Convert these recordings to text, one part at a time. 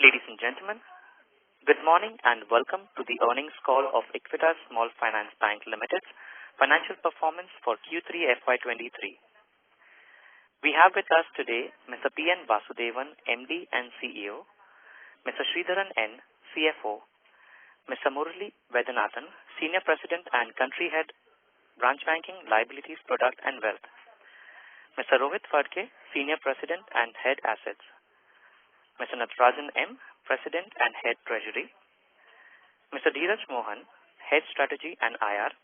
Ladies and gentlemen, good morning and welcome to the earnings call of Equitas Small Finance Bank Limited's financial performance for Q3FY23. We have with us today Mr. P.N. Vasudevan, MD and CEO, Mr. Sridharan N., CFO, Mr. Murali Vaidyanathan, Senior President and Country Head, Branch Banking, Liabilities, Product and Wealth, Mr. Rohit Phadke, Senior President and Head Assets, Mr. Natarajan M., President and Head Treasury, Mr. Dheeraj Mohan, Head Strategy and IR,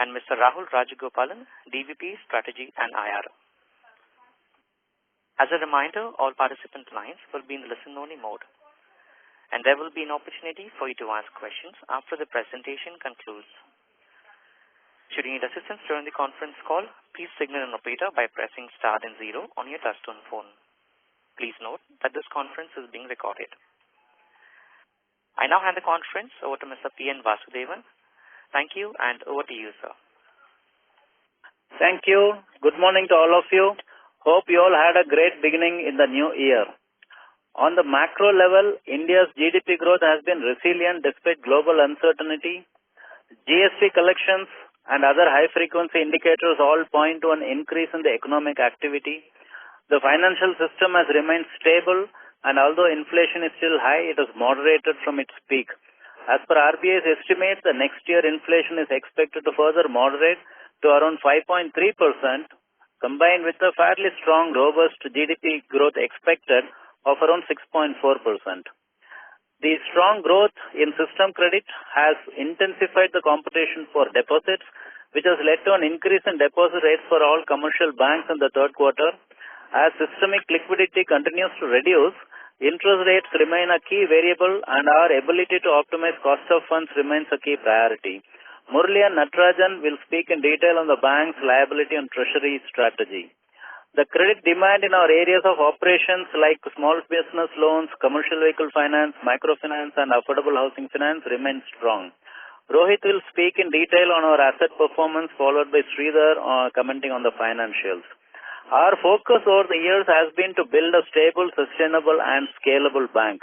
and Mr. Rahul Rajagopalan, DVP Strategy and IR. As a reminder, all participant lines will be in listen-only mode, and there will be an opportunity for you to ask questions after the presentation concludes. Should you need assistance during the conference call, please signal an operator by pressing star and 0 on your touchtone phone. Please note that this conference is being recorded. I now hand the conference over to Mr. P.N. Vasudevan. Thank you, and over to you, sir. Thank you. Good morning to all of you. Hope you all had a great beginning in the new year. On the macro level, India's GDP growth has been resilient despite global uncertainty. GST collections and other high-frequency indicators all point to an increase in the economic activity. The financial system has remained stable, and although inflation is still high, it has moderated from its peak. As per RBI's estimate, the next year inflation is expected to further moderate to around 5.3%, combined with a fairly strong, robust GDP growth expected of around 6.4%. The strong growth in system credit has intensified the competition for deposits, which has led to an increase in deposit rates for all commercial banks in the third quarter. As systemic liquidity continues to reduce, interest rates remain a key variable, and our ability to optimize cost of funds remains a key priority. Murali and Natarajan will speak in detail on the bank's liability and treasury strategy. The credit demand in our areas of operations like small business loans, commercial vehicle finance, microfinance and affordable housing finance remains strong. Rohit will speak in detail on our asset performance, followed by Sridhar commenting on the financials. Our focus over the years has been to build a stable, sustainable and scalable bank.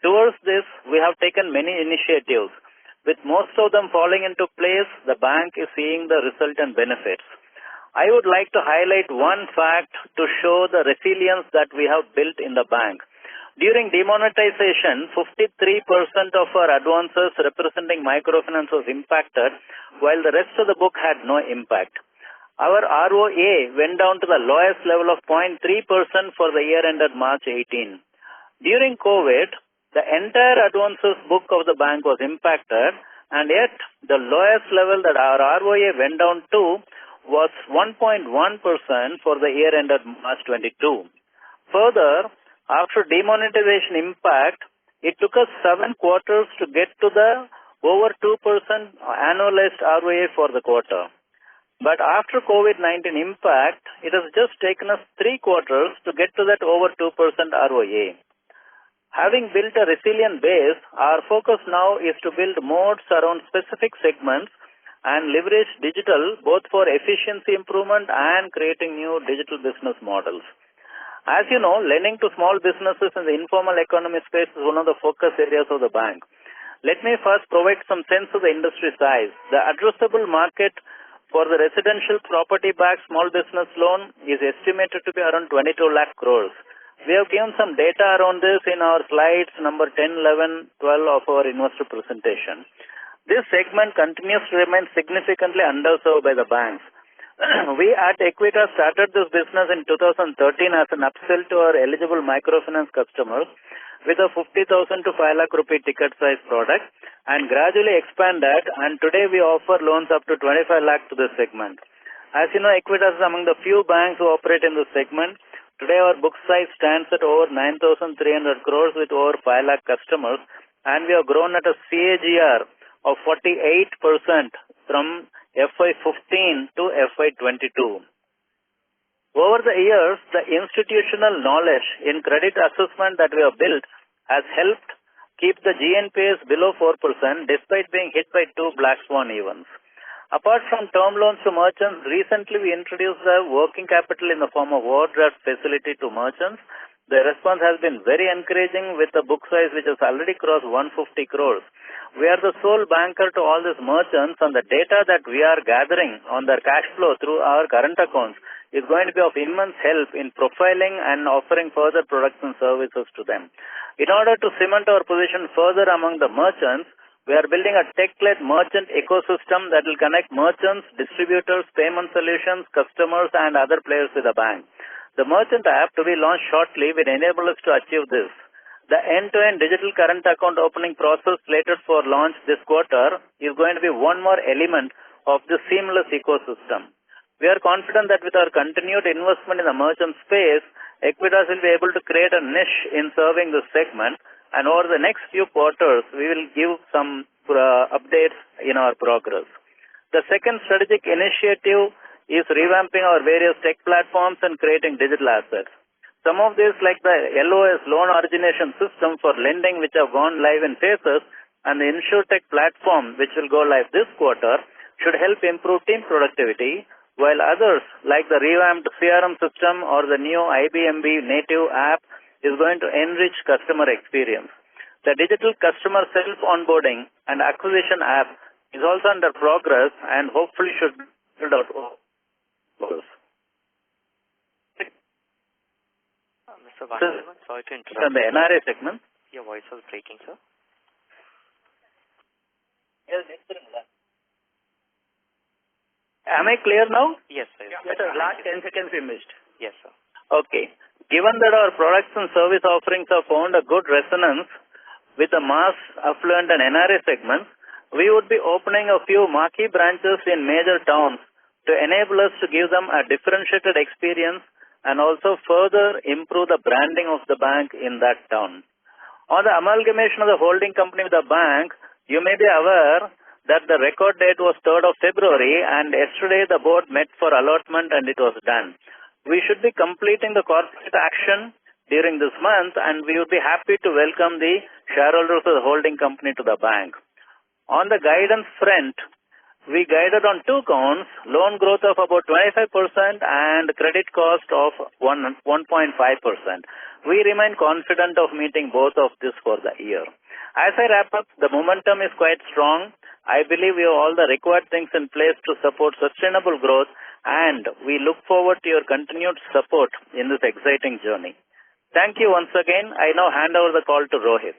Towards this, we have taken many initiatives. With most of them falling into place, the bank is seeing the resultant benefits. I would like to highlight one fact to show the resilience that we have built in the bank. During demonetization, 53% of our advances representing microfinance was impacted, while the rest of the book had no impact. Our ROA went down to the lowest level of 0.3% for the year ended March 18. During COVID, the entire advances book of the bank was impacted, and yet the lowest level that our ROA went down to was 1.1% for the year ended March 22. Further, after demonetization impact, it took us 7 quarters to get to the over 2% annualized ROA for the quarter. But after COVID-19 impact, it has just taken us 3 quarters to get to that over 2% ROA. Having built a resilient base, our focus now is to build moats around specific segments and leverage digital both for efficiency improvement and creating new digital business models. As you know, lending to small businesses in the informal economy space is one of the focus areas of the bank. Let me first provide some sense of the industry size. The addressable market for the residential property-backed small business loan is estimated to be around 22 lakh crores. We have given some data around this in our slides number 10, 11, 12 of our investor presentation. This segment continues to remain significantly underserved by the banks. We at Equitas started this business in 2013 as an upsell to our eligible microfinance customers with a 50,000 to 5 lakh rupee ticket size product and gradually expanded, and today we offer loans up to 25 lakh to this segment. As you know, Equitas is among the few banks who operate in this segment. Today our book size stands at over 9,300 crores with over 5 lakh customers, and we have grown at a CAGR of 48% from FY15 to FY22. Over the years, the institutional knowledge in credit assessment that we have built has helped keep the GNPAs below 4% despite being hit by 2 black swan events. Apart from term loans to merchants, recently we introduced the working capital in the form of overdraft facility to merchants The response has been very encouraging with the book size which has already crossed 150 crores. We are the sole banker to all these merchants, and the data that we are gathering on their cash flow through our current accounts is going to be of immense help in profiling and offering further products and services to them. In order to cement our position further among the merchants, we are building a tech-led merchant ecosystem that will connect merchants, distributors, payment solutions, customers, and other players with the bank. The merchant app to be launched shortly will enable us to achieve this. The end-to-end digital current account opening process slated for launch this quarter is going to be one more element of this seamless ecosystem. We are confident that with our continued investment in the merchant space, Equitas will be able to create a niche in serving this segment, and over the next few quarters, we will give some updates in our progress. The second strategic initiative is revamping our various tech platforms and creating digital assets. Some of these, like the LOS, loan origination system for lending, which have gone live in phases, and the InsurTech platform, which will go live this quarter, should help improve team productivity, while others, like the revamped CRM system or the new IBMB native app, is going to enrich customer experience. The digital customer self-onboarding and acquisition app is also under progress and hopefully should build out. Mr. Vasudevan, sorry to interrupt. On the NRA segment. Your voice was breaking, sir. Yes, am I clear now? Yes, sir. Last 10 seconds we missed. Yes, sir. Okay. Given that our products and service offerings have found a good resonance with the mass, affluent and NRA segments, we would be opening a few marquee branches in major towns to enable us to give them a differentiated experience and also further improve the branding of the bank in that town. On the amalgamation of the holding company with the bank, you may be aware that the record date was 3rd of February, and yesterday the board met for allotment and it was done. We should be completing the corporate action during this month, and we would be happy to welcome the shareholders of the holding company to the bank. On the guidance front, we guided on two counts, loan growth of about 25% and credit cost of 1.5%. We remain confident of meeting both of this for the year. As I wrap up, the momentum is quite strong. I believe we have all the required things in place to support sustainable growth, and we look forward to your continued support in this exciting journey. Thank you once again. I now hand over the call to Rohit.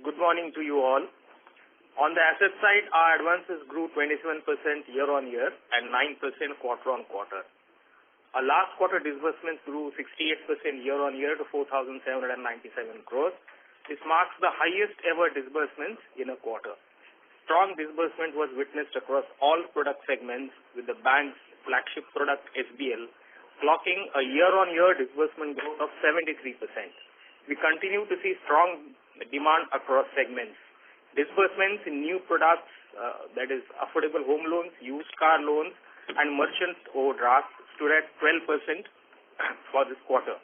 Good morning to you all. On the asset side, our advances grew 27% year-on-year and 9% quarter-on-quarter. Our last quarter disbursements grew 68% year-on-year to 4,797 crores. This marks the highest ever disbursements in a quarter. Strong disbursement was witnessed across all product segments, with the bank's flagship product SBL clocking a year-on-year disbursement growth of 73%. We continue to see strong demand across segments. Disbursements in new products, that is affordable home loans, used car loans, and merchant overdrafts stood at 12% for this quarter.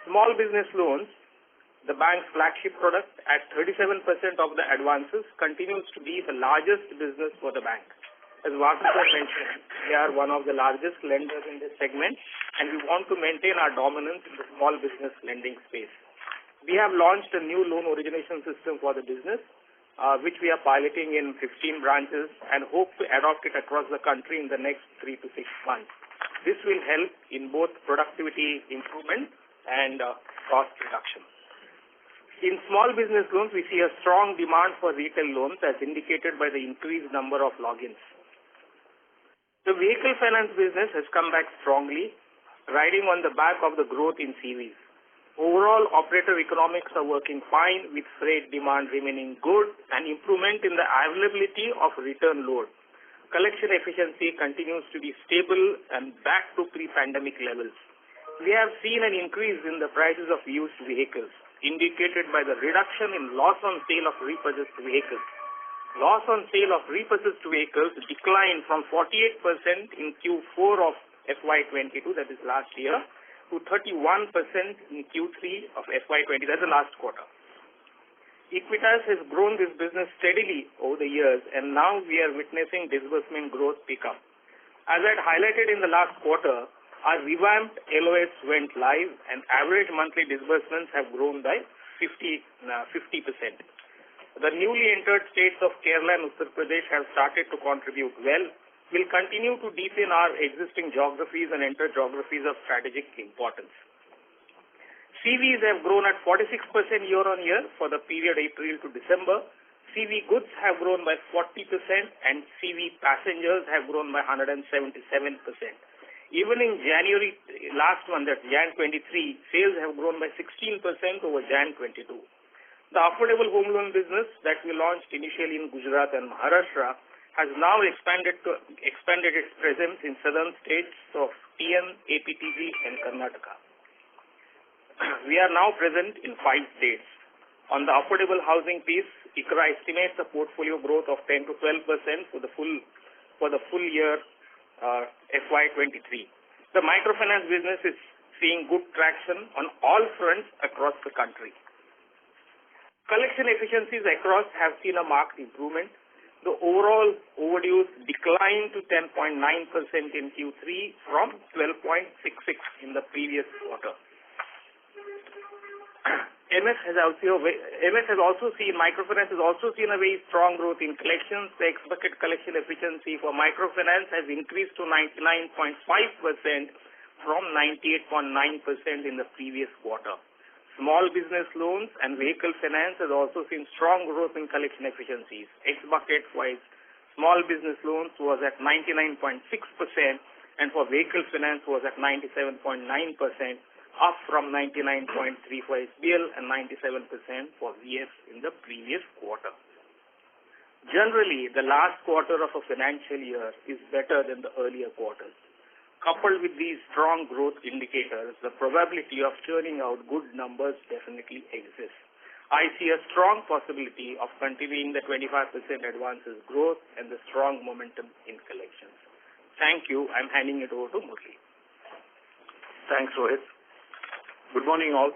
Small business loans, the bank's flagship product, at 37% of the advances, continues to be the largest business for the bank. As Vasudevan mentioned, we are one of the largest lenders in this segment, and we want to maintain our dominance in the small business lending space. We have launched a new loan origination system for the business, which we are piloting in 15 branches and hope to adopt it across the country in the next 3 to 6 months. This will help in both productivity improvement and cost reduction. In small business loans, we see a strong demand for retail loans as indicated by the increased number of logins. The vehicle finance business has come back strongly, riding on the back of the growth in CVs. Overall, operator economics are working fine, with freight demand remaining good and improvement in the availability of return load. Collection efficiency continues to be stable and back to pre-pandemic levels. We have seen an increase in the prices of used vehicles, indicated by the reduction in loss on sale of repurchased vehicles. Loss on sale of repurchased vehicles declined from 48% in Q4 of FY22, that is last year, to 31% in Q3 of FY20, that's the last quarter. Equitas has grown this business steadily over the years, and now we are witnessing disbursement growth pick up. As I had highlighted in the last quarter, our revamped LOS went live and average monthly disbursements have grown by 50%. The newly entered states of Kerala and Uttar Pradesh have started to contribute well. We'll continue to deepen our existing geographies and enter geographies of strategic importance. CVs have grown at 46% year-on-year for the period April to December. CV goods have grown by 40% and CV passengers have grown by 177%. Even in January, last month, that's Jan 23, sales have grown by 16% over Jan 22. The affordable home loan business that we launched initially in Gujarat and Maharashtra has now expanded its presence in southern states of TN, APTG and Karnataka. We are now present in 5 states. On the affordable housing piece, ICRA estimates a portfolio growth of 10 to 12% for the full year FY23. The microfinance business is seeing good traction on all fronts across the country. Collection efficiencies across have seen a marked improvement. The overall overdues declined to 10.9% in Q3 from 12.66 in the previous quarter. Microfinance has also seen a very strong growth in collections. The ex-bucket collection efficiency for microfinance has increased to 99.5% from 98.9% in the previous quarter. Small business loans and vehicle finance has also seen strong growth in collection efficiencies. Ex-bucket wise, small business loans was at 99.6% and for vehicle finance was at 97.9%. Up from 99.3 for SBL and 97% for VF in the previous quarter. Generally, the last quarter of a financial year is better than the earlier quarters. Coupled with these strong growth indicators, the probability of churning out good numbers definitely exists. I see a strong possibility of continuing the 25% advances growth and the strong momentum in collections. Thank you. I'm handing it over to Murli. Thanks, Rohit. Good morning, all.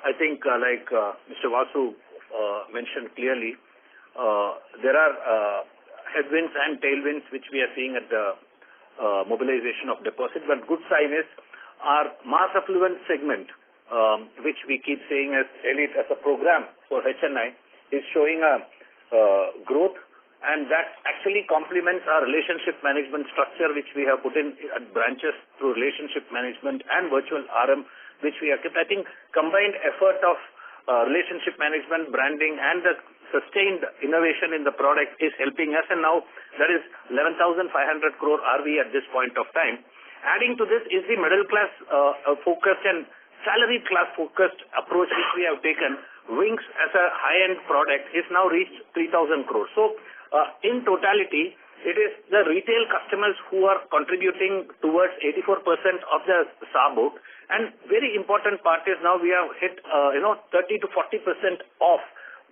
I think, like Mr. Vasu mentioned clearly, there are headwinds and tailwinds which we are seeing at the mobilization of deposit. But good sign is our mass affluent segment, which we keep saying as elite as a program for HNI, is showing a growth, and that actually complements our relationship management structure, which we have put in at branches through relationship management and virtual RM, which we have kept. I think combined effort of relationship management, branding, and the sustained innovation in the product is helping us. And now that is 11,500 crore RV at this point of time. Adding to this is the middle class focused and salary class focused approach which we have taken. Wings as a high-end product is now reached 3,000 crore. So in totality, it is the retail customers who are contributing towards 84% of the SA book. And very important part is now we have hit 30 to 40% of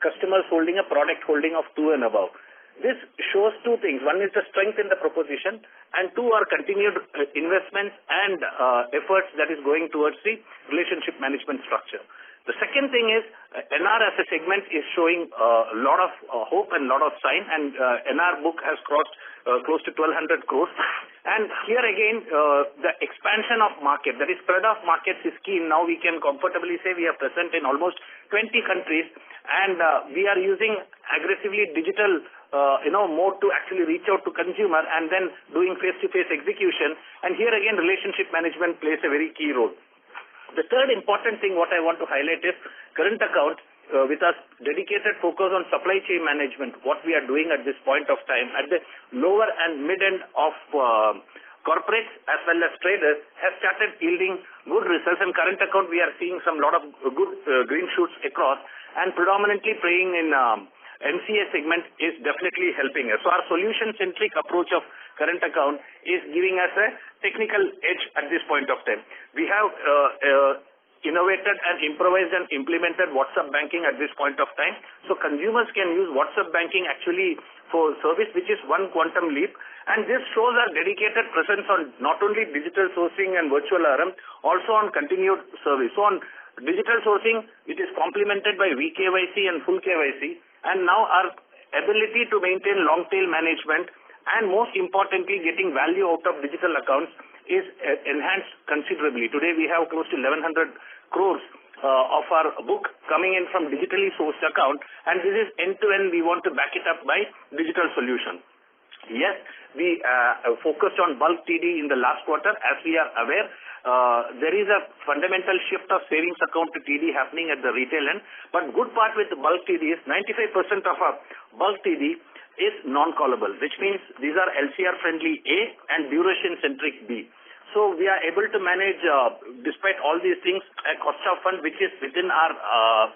customers holding a product holding of 2 and above. This shows 2 things. One is the strength in the proposition, and 2 are continued investments and efforts that is going towards the relationship management structure. The second thing is NR as a segment is showing a lot of hope and a lot of sign, and NR book has crossed close to 1,200 crores. And here again, the expansion of market, that is spread of markets is key. Now we can comfortably say we are present in almost 20 countries, and we are using aggressively digital mode to actually reach out to consumer and then doing face-to-face execution. And here again, relationship management plays a very key role. The third important thing what I want to highlight is current account with a dedicated focus on supply chain management. What we are doing at this point of time at the lower and mid end of corporates as well as traders has started yielding good results. And current account we are seeing some lot of good green shoots across, and predominantly playing in MCA segment is definitely helping us. So our solution-centric approach of current account is giving us a technical edge at this point of time. We have innovated and improvised and implemented WhatsApp banking at this point of time. So consumers can use WhatsApp banking actually for service, which is one quantum leap. And this shows our dedicated presence on not only digital sourcing and virtual RM, also on continued service. So on digital sourcing, it is complemented by VKYC and full KYC. And now our ability to maintain long tail management and most importantly, getting value out of digital accounts is enhanced considerably. Today, we have close to 1,100 crores of our book coming in from digitally sourced account, and this is end-to-end. We want to back it up by digital solution. Yes, we focused on bulk TD in the last quarter. As we are aware, there is a fundamental shift of savings account to TD happening at the retail end. But good part with the bulk TD is 95% of our bulk TD is non-callable, which means these are LCR-friendly A and duration-centric B. So we are able to manage, despite all these things, a cost of fund which is within our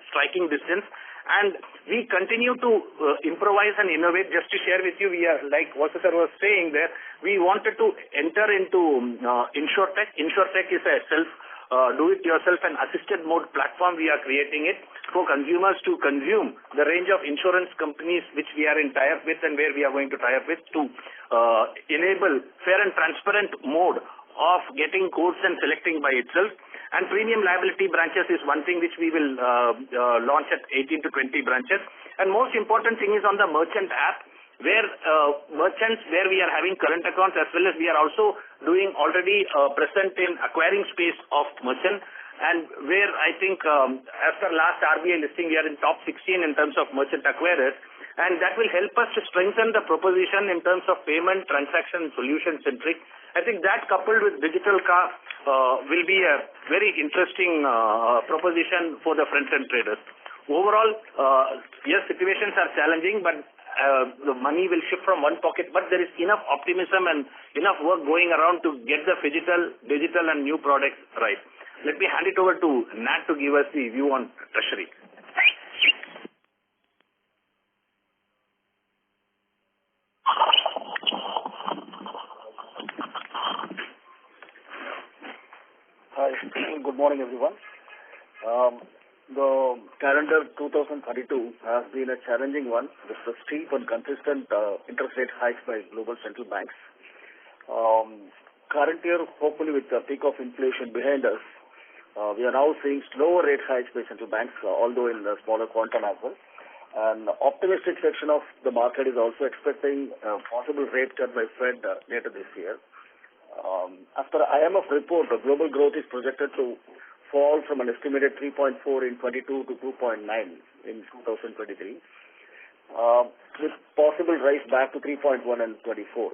striking distance. And we continue to improvise and innovate. Just to share with you, we are, like Vasudha was saying there, we wanted to enter into InsurTech. InsurTech is a do-it-yourself and assisted mode platform. We are creating it for consumers to consume the range of insurance companies which we are in tie-up with and where we are going to tie up with to enable fair and transparent mode of getting quotes and selecting by itself. And premium liability branches is one thing which we will launch at 18 to 20 branches. And most important thing is on the merchant app, where merchants, where we are having current accounts, as well as we are also doing already present in acquiring space of merchant, and where I think as per last RBI listing, we are in top 16 in terms of merchant acquirers, and that will help us to strengthen the proposition in terms of payment, transaction, solution centric. I think that coupled with digital car will be a very interesting proposition for the front-end traders. Overall, yes, situations are challenging, but the money will shift from one pocket, but there is enough optimism and enough work going around to get the digital and new products right. Let me hand it over to Nat to give us the view on Treasury. Hi, good morning everyone. The calendar 2032 has been a challenging one with the steep and consistent interest rate hikes by global central banks. Current year, hopefully with the peak of inflation behind us, we are now seeing slower rate hikes by central banks, although in a smaller quantum as well. An optimistic section of the market is also expecting a possible rate cut by Fed later this year. As per IMF report, the global growth is projected to fall from an estimated 3.4 in 22 to 2.9 in 2023, with possible rise back to 3.1 in 24.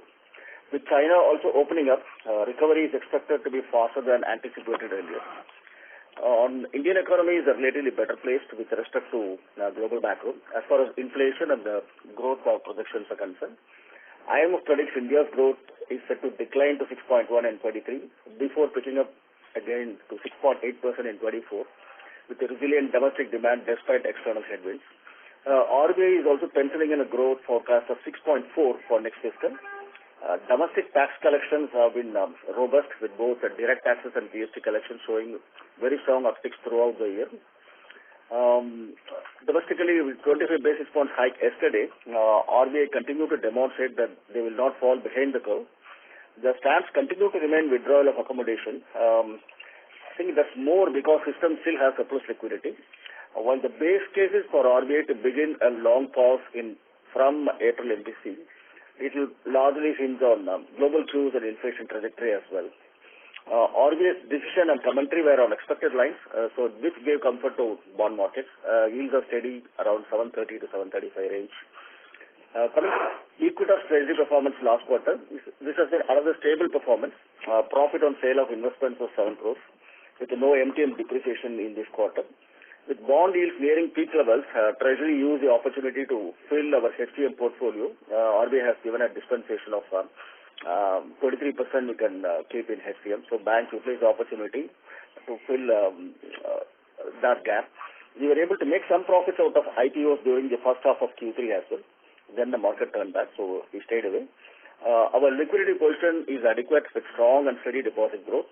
With China also opening up, recovery is expected to be faster than anticipated earlier. On Indian economy is relatively better placed with respect to global macro as far as inflation and the growth projections are concerned. IMF predicts India's growth is set to decline to 6.1 in 23 before picking up again to 6.8% in 24 with a resilient domestic demand despite external headwinds. RBI is also penciling in a growth forecast of 6.4 for next fiscal. Domestic tax collections have been robust with both direct taxes and GST collections showing very strong upticks throughout the year. Domestically, with 25 basis points hike yesterday, RBI continue to demonstrate that they will not fall behind the curve. The stance continue to remain withdrawal of accommodation. I think that's more because system still has surplus liquidity. While the base case is for RBI to begin a long pause from April MPC, it will largely hinge on global cues and inflation trajectory as well. RBI's decision and commentary were on expected lines, so this gave comfort to bond markets. Yields are steady around 730 to 735 range. Coming to Equitas Treasury performance last quarter, this has been another stable performance. Profit on sale of investments was 7 crores, with no MTM depreciation in this quarter. With bond yields nearing peak levels, Treasury used the opportunity to fill our HTM portfolio. RBI has given a dispensation of 23% we can keep in HTM. So banks utilize the opportunity to fill that gap. We were able to make some profits out of IPOs during the first half of Q3 as well. Then the market turned back, so we stayed away. Our liquidity position is adequate with strong and steady deposit growth.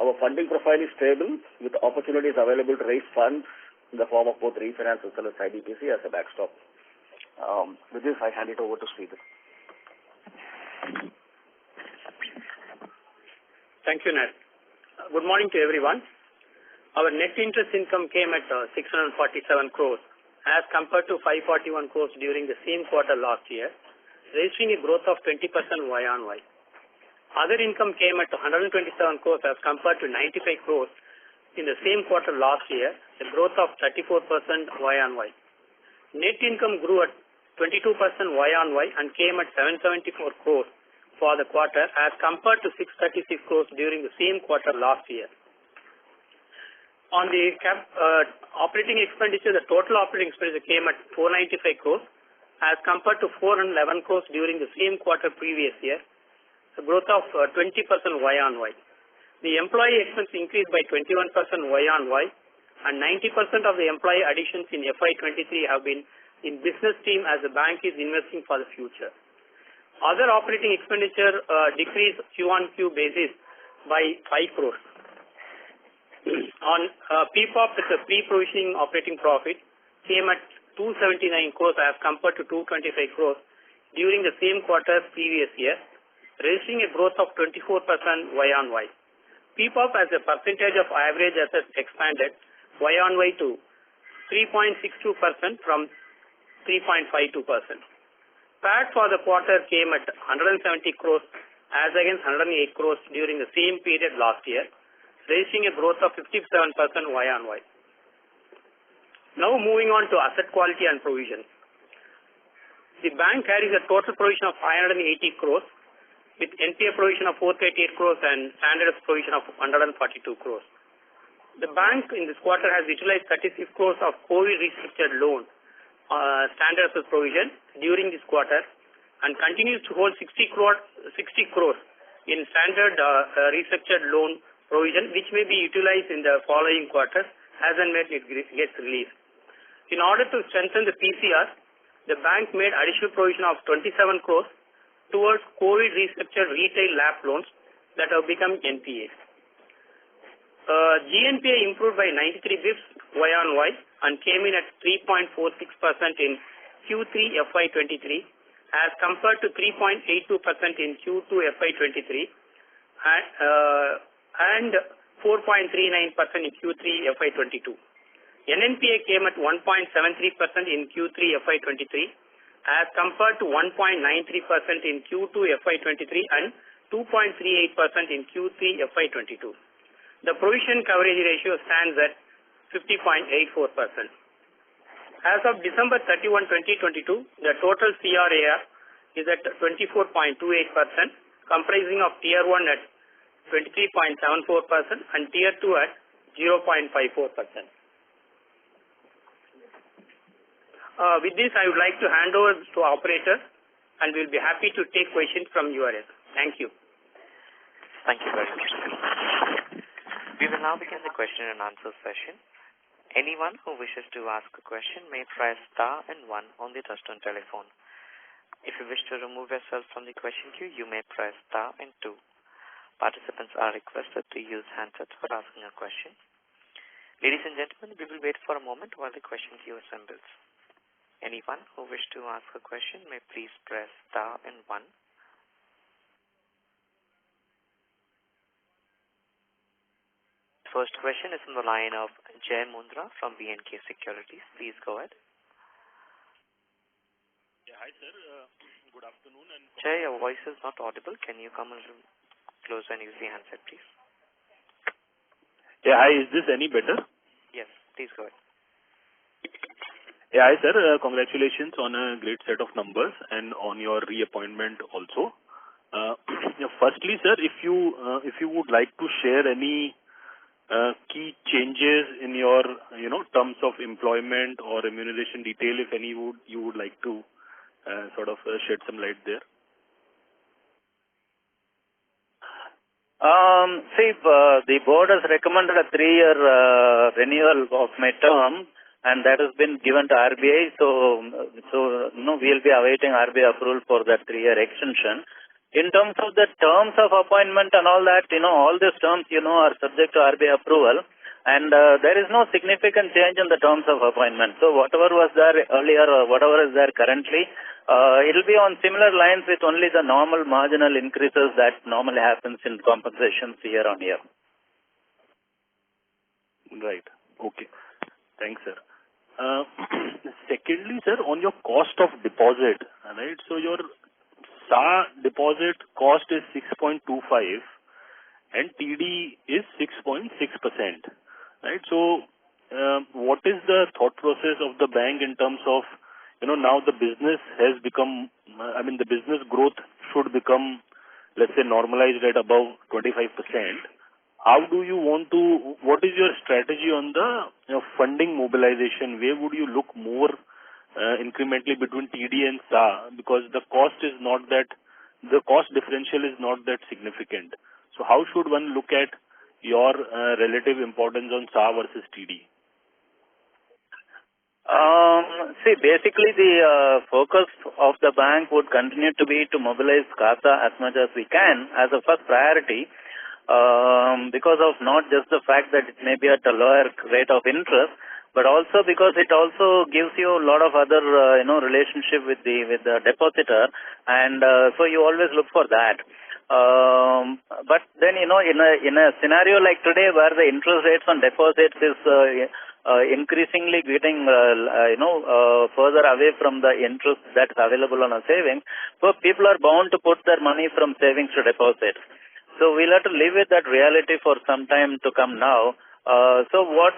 Our funding profile is stable with opportunities available to raise funds in the form of both refinance as well as IBPC as a backstop. With this, I hand it over to Sridhar. Thank you, Nat. Good morning to everyone. Our net interest income came at 647 crores as compared to 541 crores during the same quarter last year. registering a growth of 20% Y-on-Y. Other income came at 127 crores as compared to 95 crores in the same quarter last year, a growth of 34% Y-on-Y. Net income grew at 22% Y-on-Y and came at 774 crores for the quarter as compared to 636 crores during the same quarter last year. On the operating expenditure, the total operating expenditure came at 495 crores as compared to 411 crores during the same quarter previous year, a growth of 20% Y-on-Y. The employee expense increased by 21% Y-on-Y, and 90% of the employee additions in FY23 have been in business team as the bank is investing for the future. Other operating expenditure decreased Q-on-Q basis by 5 crores. On PPOP, the pre-provisioning operating profit came at 279 crores as compared to 225 crores during the same quarter previous year, registering a growth of 24% Y-on-Y. PPOP as a percentage of average assets expanded Y-on-Y to 3.62% from 3.52%. PAT for the quarter came at 170 crores as against 108 crores during the same period last year, registering a growth of 57% Y-on-Y. Now moving on to asset quality and provision. The bank carries a total provision of 580 crores with NPA provision of 438 crores and standard provision of 142 crores. The bank in this quarter has utilized 36 crores of COVID restructured loan standard provision during this quarter and continues to hold 60 crores in standard restructured loan provision, which may be utilized in the following quarters as and when it gets released. In order to strengthen the PCR, the bank made additional provision of 27 crores towards COVID restructured retail LAP loans that have become NPA. GNPA improved by 93 bps Y-on-Y and came in at 3.46% in Q3 FY23 as compared to 3.82% in Q2 FY23 and 4.39% in Q3 FY22. NNPA came at 1.73% in Q3 FY23 as compared to 1.93% in Q2 FY23 and 2.38% in Q3 FY22. The provision coverage ratio stands at 50.84%. As of December 31, 2022, the total CRAR is at 24.28%, comprising of Tier 1 at 23.74% and Tier 2 at 0.54%. With this, I would like to hand over to operator and we'll be happy to take questions from your end. Thank you. Thank you very much. We will now begin the question and answer session. Anyone who wishes to ask a question may press star and 1 on the touchtone telephone. If you wish to remove yourself from the question queue, you may press star and 2. Participants are requested to use handsets for asking a question. Ladies and gentlemen, we will wait for a moment while the question queue assembles. Anyone who wishes to ask a question may please press star and 1. First question is from the line of Jai Mundra from B&K Securities. Please go ahead. Yeah, hi sir. Good afternoon. And Jai, your voice is not audible. Can you come a little closer and use the handset, please? Yeah, hi. Is this any better? Yes, please go ahead. Yeah, hi sir. Congratulations on a great set of numbers and on your reappointment also. Firstly, sir, if you would like to share any key changes in your terms of employment or remuneration detail, if any you would like to sort of shed some light there. The board has recommended a 3-year renewal of my term, and that has been given to RBI. So we'll be awaiting RBI approval for that 3-year extension. In terms of the terms of appointment and all that, all these terms, are subject to RBI approval, and there is no significant change in the terms of appointment. So whatever was there earlier or whatever is there currently, it will be on similar lines with only the normal marginal increases that normally happens in compensations year on year. Right. Okay. Thanks, sir. Secondly, sir, on your cost of deposit, right? So your SA deposit cost is 6.25 and TD is 6.6%, right? So, what is the thought process of the bank in terms of, now the business has become, the business growth should become, let's say, normalized at above 25%. How do you want to, what is your strategy on the funding mobilization? Where would you look more incrementally between TD and SA? Because the cost differential is not that significant. So how should one look at your relative importance on SA versus TD? See, basically the focus of the bank would continue to be to mobilize CASA as much as we can as a first priority, because of not just the fact that it may be at a lower rate of interest, but also because it also gives you a lot of other relationship with the depositor, and so you always look for that. But then in a scenario like today where the interest rates on deposits is increasingly getting further away from the interest that's available on a savings, so people are bound to put their money from savings to deposits. So we'll have to live with that reality for some time to come now. So what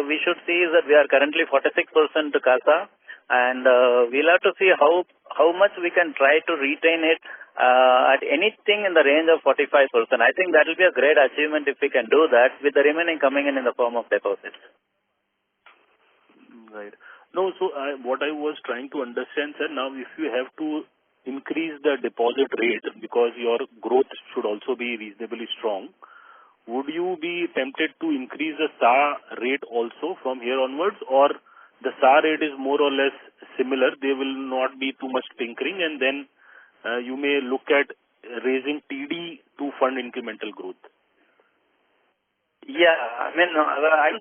we should see is that we are currently 46% to CASA, and we'll have to see how much we can try to retain it at anything in the range of 45%. I think that will be a great achievement if we can do that, with the remaining coming in the form of deposits. Right. No, so what I was trying to understand, sir, now if you have to increase the deposit rate because your growth should also be reasonably strong, would you be tempted to increase the SA rate also from here onwards, or the SA rate is more or less similar, there will not be too much tinkering, and then you may look at raising TD to fund incremental growth? Yeah, I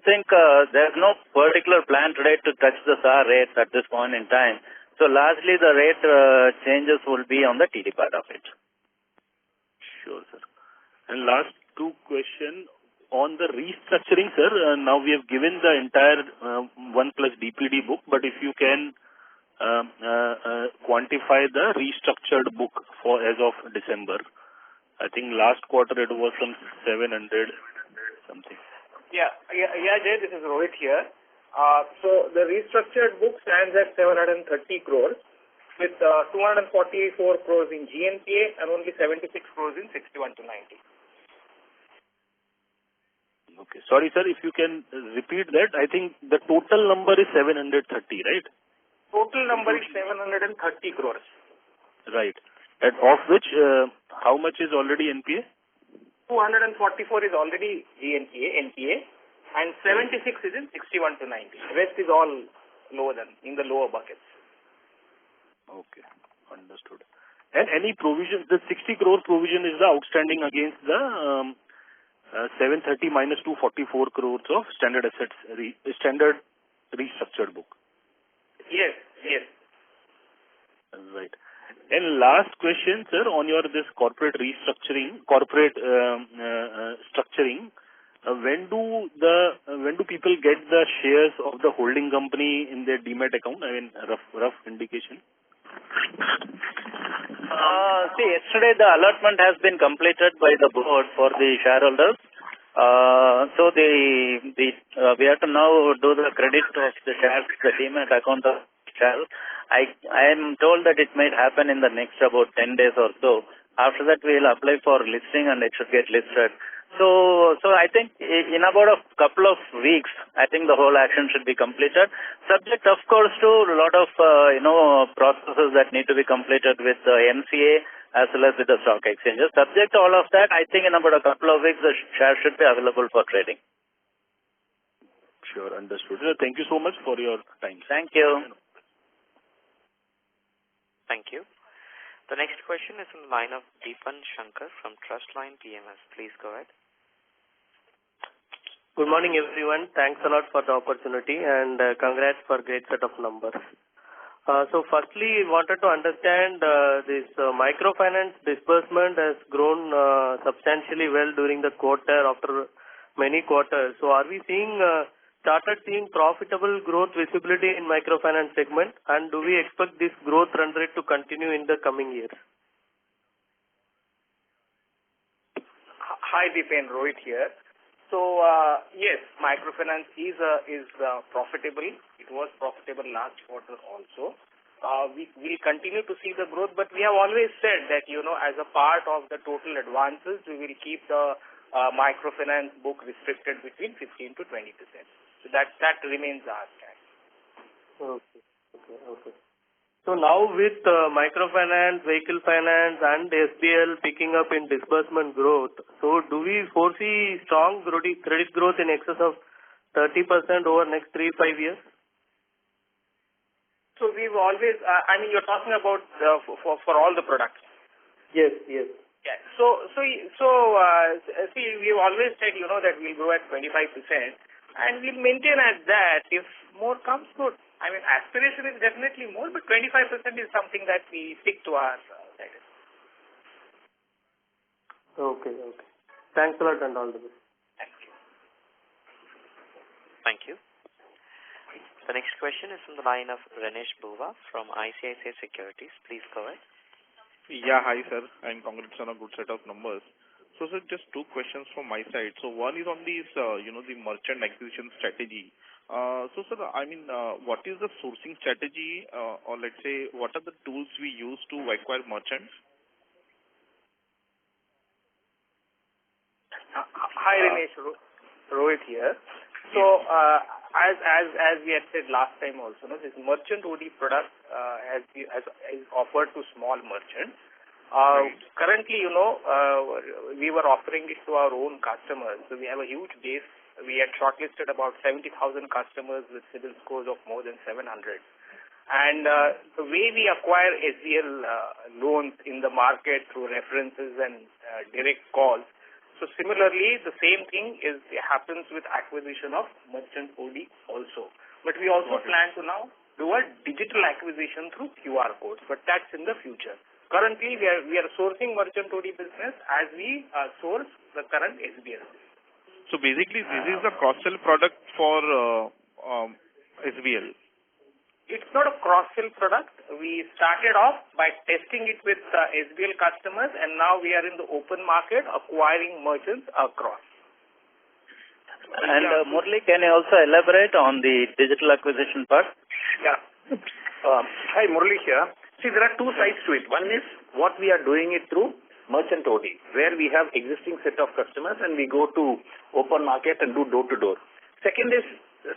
think there's no particular plan today to touch the SA rates at this point in time. So largely the rate changes will be on the TD part of it. Sure, sir. And last two questions on the restructuring, sir. Now we have given the entire 1+ DPD book, but if you can quantify the restructured book for as of December. I think last quarter it was some 700 something. Yeah, Jay, this is Rohit here. So the restructured book stands at 730 crores with 244 crores in GNPA and only 76 crores in 61 to 90. Okay. Sorry, sir, if you can repeat that. I think the total number is 730, right? Total number is 730 crores. Right. And of which, how much is already NPA? 244 is already NPA, and 76 is in 61 to 90. The rest is all in the lower buckets. Okay, understood. And any provision, the 60 crore provision is the outstanding against the 730 minus 244 crores of standard assets, standard restructured book. Yes. Right. And last question, sir, on your this corporate restructuring, structuring. When do people get the shares of the holding company in their demat account? I mean, rough indication. See, yesterday the allotment has been completed by the board for the shareholders. So we have to now do the credit of the shares, the demat account of shares. I am told that it might happen in the next about 10 days or so. After that, we will apply for listing and it should get listed. So I think in about a couple of weeks, I think the whole action should be completed. Subject, of course, to a lot of processes that need to be completed with the NCA as well as with the stock exchanges. Subject to all of that, I think in about a couple of weeks, the share should be available for trading. Sure, understood. Thank you so much for your time. Thank you. Thank you. The next question is in the line of Deepan Shankar from Trendline PMS. Please go ahead. Good morning, everyone. Thanks a lot for the opportunity and congrats for great set of numbers. So firstly, wanted to understand this microfinance disbursement has grown substantially well during the quarter after many quarters. So are we started seeing profitable growth visibility in microfinance segment, and do we expect this growth run rate to continue in the coming years? Hi, Dipen, Rohit here. So, yes, microfinance is profitable. It was profitable last quarter also. We will continue to see the growth, but we have always said that, as a part of the total advances, we will keep the microfinance book restricted between 15 to 20%. So that remains our stand. Okay. So now with microfinance, vehicle finance and SBL picking up in disbursement growth, so do we foresee strong credit growth in excess of 30% over next 3-5 years? So we've always, you're talking about for all the products. Yes. Yeah. So see, we've always said, that we'll grow at 25%, and we'll maintain at that. If more comes, good. Aspiration is definitely more, but 25% is something that we stick to our guidance. Okay. Thanks a lot and all the best. Thank you. Thank you. The next question is from the line of Ranesh Bhuva from ICICI Securities. Please go ahead. Yeah, hi sir, and congrats on a good set of numbers. So sir, just two questions from my side. So one is on these, the merchant acquisition strategy. So sir, what is the sourcing strategy, or let's say, what are the tools we use to acquire merchants? Hi Ranesh, Rohit here. So as we had said last time also, this merchant OD product is offered to small merchants. Currently, we were offering it to our own customers. So we have a huge base. We had shortlisted about 70,000 customers with CIBIL scores of more than 700. And the way we acquire SBL loans in the market through references and direct calls. So similarly, the same thing happens with acquisition of merchant OD also. But we also plan to now do a digital acquisition through QR codes, but that's in the future. Currently, we are sourcing merchant OD business as we source the current SBL. So basically, this is the cross-sell product for SBL. It's not a cross-sell product. We started off by testing it with SBL customers, and now we are in the open market acquiring merchants across. And Murli, can you also elaborate on the digital acquisition part? Yeah. Hi, Murli here. See, there are two sides to it. One is what we are doing it through merchant OD, where we have existing set of customers and we go to open market and do door-to-door. Second is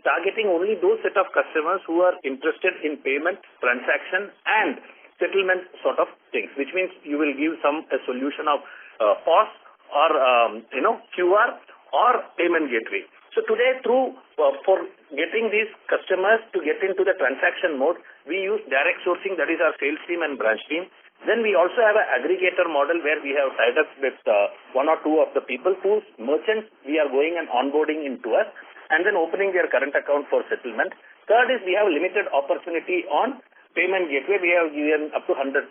targeting only those set of customers who are interested in payment, transaction and settlement sort of things, which means you will give a solution of POS or QR or payment gateway. So today, for getting these customers to get into the transaction mode, we use direct sourcing, that is our sales team and branch team. Then we also have an aggregator model where we have tied up with one or two of the people whose merchants we are going and onboarding into us and then opening their current account for settlement. Third is we have limited opportunity on payment gateway. We have given up to 100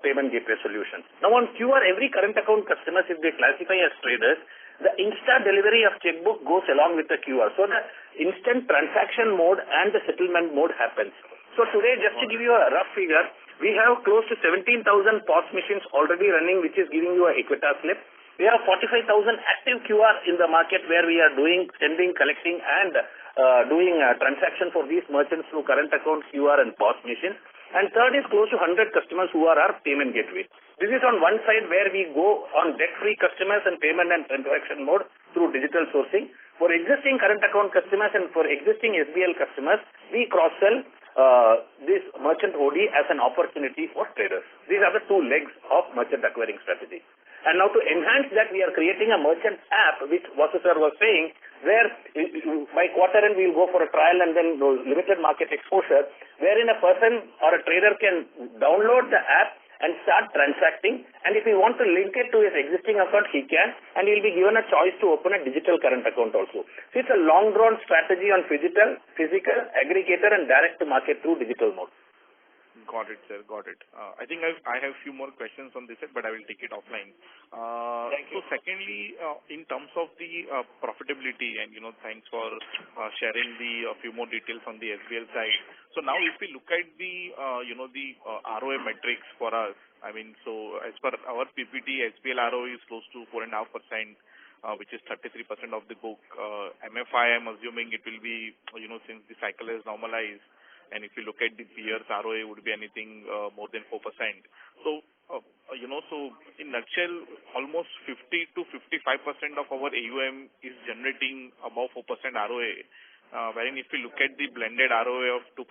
payment gateway solutions. Now on QR, every current account customers, if they classify as traders, the instant delivery of checkbook goes along with the QR. So the instant transaction mode and the settlement mode happens. So today, just to give you a rough figure, we have close to 17,000 POS machines already running, which is giving you a Equitas slip. We have 45,000 active QR in the market where we are doing sending, collecting and doing transaction for these merchants through current account, QR and POS machines. And third is close to 100 customers who are our payment gateway. This is on one side where we go on debt-free customers and payment and transaction mode through digital sourcing. For existing current account customers and for existing SBL customers, we cross-sell this merchant OD as an opportunity for traders. These are the two legs of merchant acquiring strategy. And now to enhance that, we are creating a merchant app, which Vasu sir was saying, where by quarter end we'll go for a trial and then limited market exposure, wherein a person or a trader can download the app and start transacting. And if he wants to link it to his existing account, he can, and he'll be given a choice to open a digital current account also. So it's a long-drawn strategy on physical, aggregator, and direct-to-market through digital mode. Got it, sir. Got it. I think I have a few more questions on this, but I will take it offline. Thank you. So secondly, in terms of the profitability, and thanks for sharing a few more details on the SBL side. So now, if we look at the the ROA metrics for us, I mean, so as per our PPT, SBL ROE is close to 4.5%, which is 33% of the book. MFI, I'm assuming it will be, since the cycle has normalized, and if you look at the peers, ROA would be anything more than 4%. So, so in nutshell, almost 50 to 55% of our AUM is generating above 4% ROA. Wherein if you look at the blended ROA of 2%,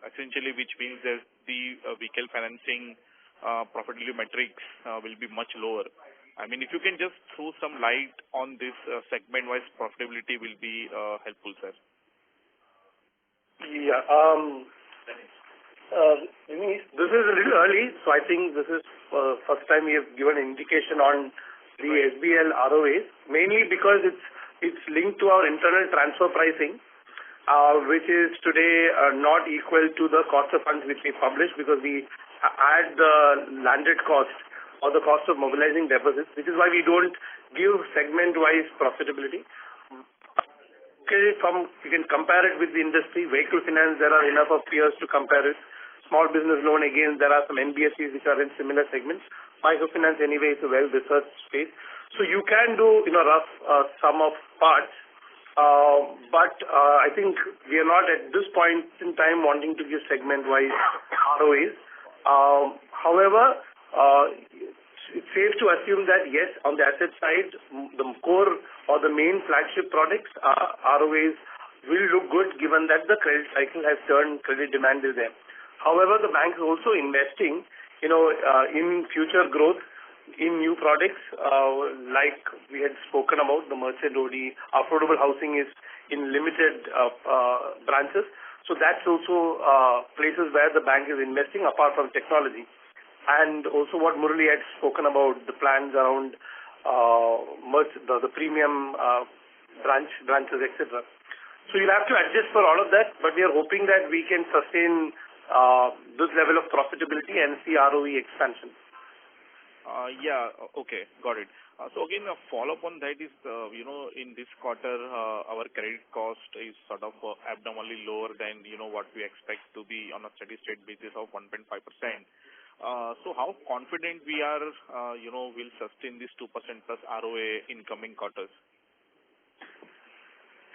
essentially which means that the vehicle financing profitability metrics will be much lower. I mean, if you can just throw some light on this segment-wise profitability will be helpful, sir. Yeah. This is a little early, so I think this is first time we have given an indication on the SBL ROAs, mainly because it's linked to our internal transfer pricing, which is today not equal to the cost of funds which we publish because we add the landed cost or the cost of mobilizing deposits, which is why we don't give segment-wise profitability. Okay, you can compare it with the industry. Vehicle finance, there are enough of peers to compare it. Small business loan, again, there are some NBFCs which are in similar segments. Microfinance, anyway, is a well-researched space. So you can do, rough sum of parts, but I think we are not at this point in time wanting to give segment-wise ROAs. However, it's safe to assume that, yes, on the asset side, the core or the main flagship products, ROAs will look good given that the credit cycle has turned, credit demand is there. However, the bank is also investing, in future growth in new products, like we had spoken about, the merchant OD, affordable housing is in limited branches. So that's also places where the bank is investing apart from technology. And also what Murali had spoken about, the plans around the premium branches, etc. So you'll have to adjust for all of that, but we are hoping that we can sustain this level of profitability and see ROE expansion. Yeah, okay, got it. So again, a follow-up on that is, in this quarter, our credit cost is sort of abnormally lower than, what we expect to be on a steady-state basis of 1.5%. So how confident we are, will sustain this 2% plus ROA in coming quarters?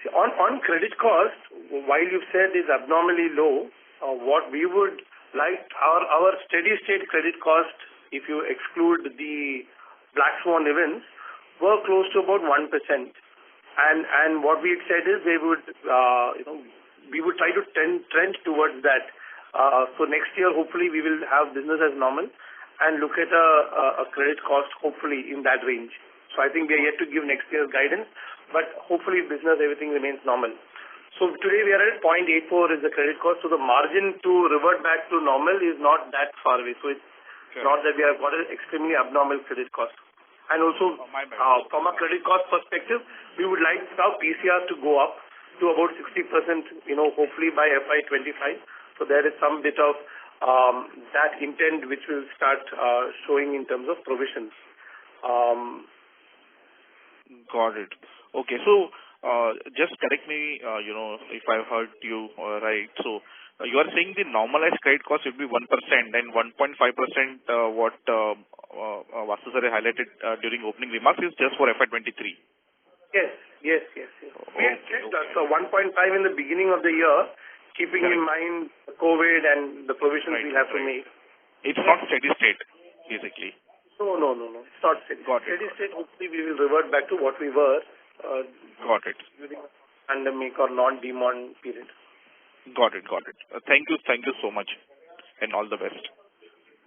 See, on credit cost, while you've said is abnormally low, what we would like, our steady-state credit cost, if you exclude the black swan events, were close to about 1%. And what we had said is we would try to trend towards that. So next year, hopefully, we will have business as normal and look at a credit cost, hopefully, in that range. So I think we are yet to give next year's guidance, but hopefully business, everything remains normal. So today we are at 0.84 is the credit cost. So the margin to revert back to normal is not that far away. So it's not that we have got an extremely abnormal credit cost. And also, from a credit cost perspective, we would like our PCR to go up to about 60%, hopefully by FY25. So there is some bit of that intent which will start showing in terms of provisions. Got it. Okay, so just correct me, if I heard you right. So you are saying the normalized credit cost will be 1% and 1.5% what Vasu sir highlighted during opening remarks is just for FY23. Yes. We had checked that. So 1.5 in the beginning of the year, keeping in mind COVID and the provisions we have to make. It's not steady state, basically. No. It's not steady. Steady state, hopefully we will revert back to what we were. Got it. During pandemic or non-demon period. Got it. Thank you so much, and all the best.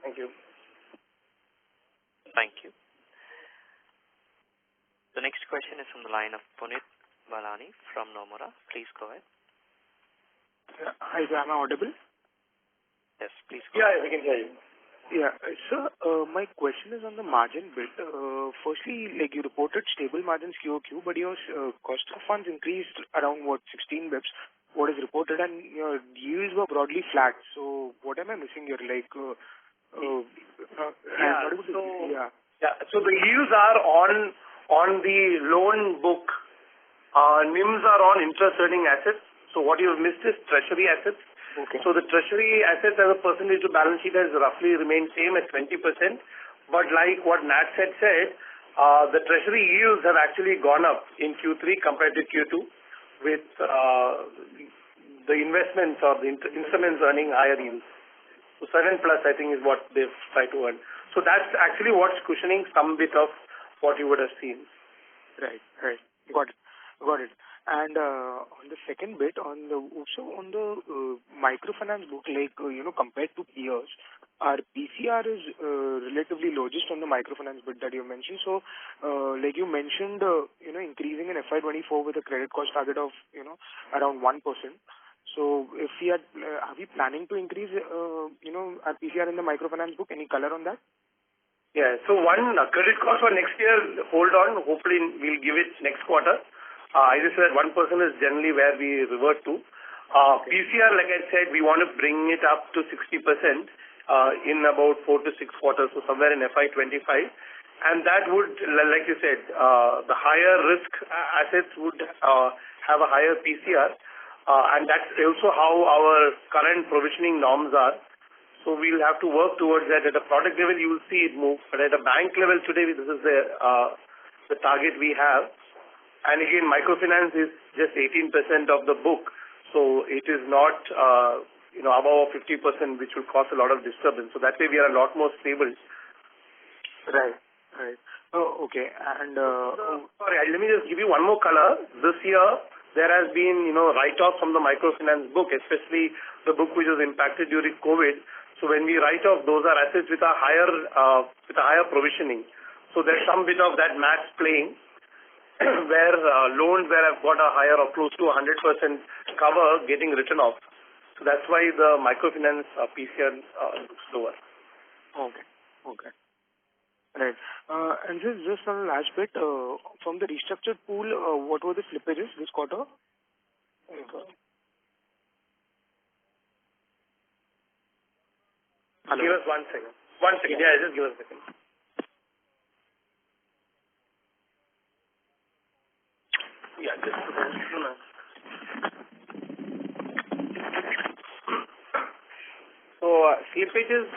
Thank you. Thank you. The next question is from the line of Punit Balani from Nomura. Please go ahead. Hi, am I audible? Yes, please go Yeah, ahead. we can hear you. Yeah, sir, my question is on the margin bit. Firstly, like you reported stable margins QOQ, but your cost of funds increased around 16 bips, what is reported, and your yields were broadly flat. So what am I missing here? Like, So the yields are on the loan book. NIMs are on interest earning assets. So what you have missed is treasury assets. Okay. So the treasury assets as a percentage of balance sheet has roughly remained same at 20%. But like what Nat said, the treasury yields have actually gone up in Q3 compared to Q2 with the investments or the instruments earning higher yields. So 7+ I think is what they've tried to earn. So that's actually what's cushioning some bit of what you would have seen. Right. Got it. And on the second bit, on the microfinance book, like, compared to peers, our PCR is relatively low just on the microfinance bit that you mentioned. So, like you mentioned, increasing in FY24 with a credit cost target of, around 1%. So, if we are we planning to increase, our PCR in the microfinance book? Any color on that? Yeah. So credit cost for next year, hold on. Hopefully, we'll give it next quarter. I just said 1% is generally where we revert to. PCR, like I said, we want to bring it up to 60% in about 4 to 6 quarters, so somewhere in FY25. And that would, like you said, the higher risk assets would have a higher PCR. And that's also how our current provisioning norms are. So we'll have to work towards that. At a product level, you will see it move. But at a bank level today, this is the target we have. And again, microfinance is just 18% of the book. So it is not, above 50%, which will cause a lot of disturbance. So that way we are a lot more stable. Right. Oh, okay. And sorry, let me just give you one more color. This year, there has been, write-off from the microfinance book, especially the book which was impacted during COVID. So when we write off, those are assets with a higher provisioning. So there's some bit of that math playing where loans where I've got a higher or close to 100% cover getting written off. So that's why the microfinance PCR looks lower. Okay. Right. And just on the last bit, from the restructured pool, what were the slippages this quarter? Hello. Give us 1 second. 1 second. Yeah, just give us a second. Yeah, just a second. So slippages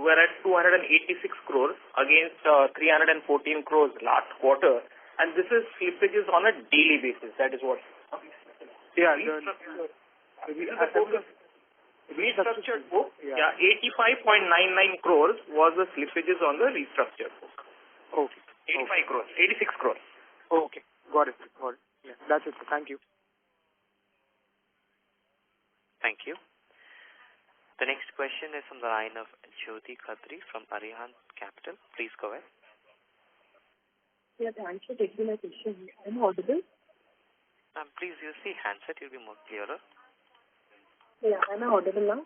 were at 286 crores against 314 crores last quarter, and this is slippages on a daily basis. That is what. Yeah. Restructured book. Yeah, 85.99 crores was the slippages on the restructured book. Okay. 85 crores. 86 crores. Okay. Got it. Yeah, that's it. Thank you. Thank you. The next question is from the line of Jyoti Khatri from Arihant Capital. Please go ahead. Yeah, thanks for taking my question. I'm audible? Please use the handset. You'll be more clearer. Yeah, am I audible now?